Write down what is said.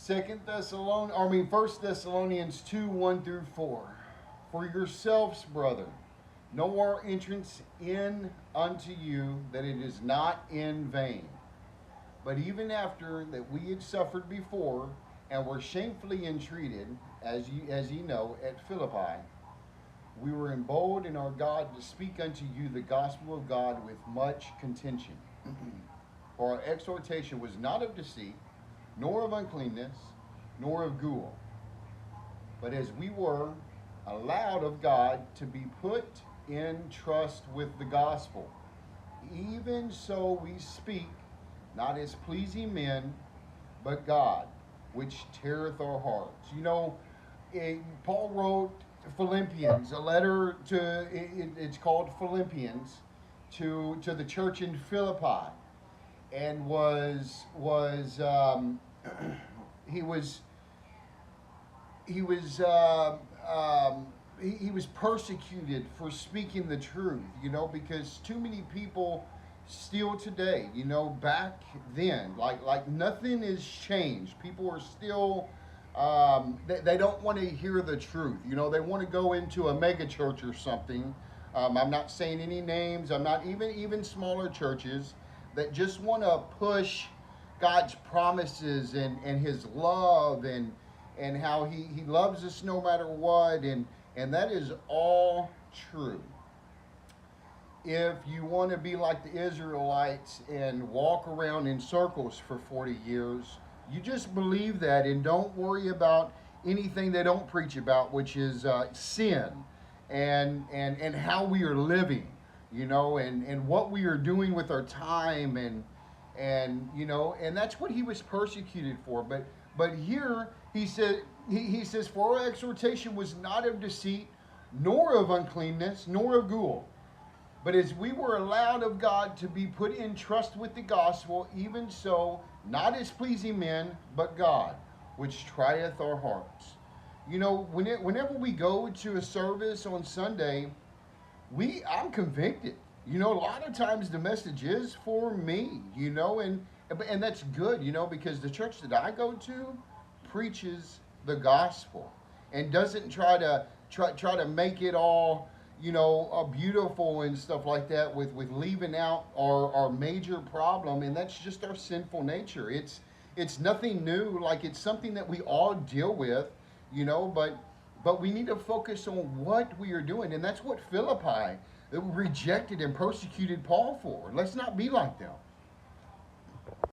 First Thessalonians 2, 1 through 4. For yourselves, brethren, know our entrance in unto you, that it is not in vain. But even after that we had suffered before, and were shamefully entreated, as ye know, at Philippi, we were emboldened in our God to speak unto you the gospel of God with much contention. For our exhortation was not of deceit, nor of uncleanness, nor of ghoul, but as we were allowed of God to be put in trust with the gospel, even so we speak, not as pleasing men, but God, which teareth our hearts. Paul wrote Philippians, a letter to, it's called Philippians, to the church in Philippi, and he was persecuted for speaking the truth, because too many people still today, back then, like nothing has changed. People are still, they don't want to hear the truth. They want to go into a mega church or something. I'm not saying any names. I'm not even smaller churches that just want to push God's promises and his love and how he loves us no matter what, and that is all true. If you want to be like the Israelites and walk around in circles for 40 years, you just believe that and don't worry about anything they don't preach about, which is sin and how we are living, and what we are doing with our time, and that's what he was persecuted for. But here he says, for our exhortation was not of deceit, nor of uncleanness, nor of ghoul, but as we were allowed of God to be put in trust with the gospel, even so, not as pleasing men, but God, which trieth our hearts. Whenever we go to a service on Sunday, I'm convicted. A lot of times the message is for me, and that's good, because the church that I go to preaches the gospel and doesn't try to make it all, beautiful and stuff like that with leaving out our major problem, and that's just our sinful nature. It's nothing new, like it's something that we all deal with, but we need to focus on what we are doing, and that's what Philippi rejected and persecuted Paul for. Let's not be like them.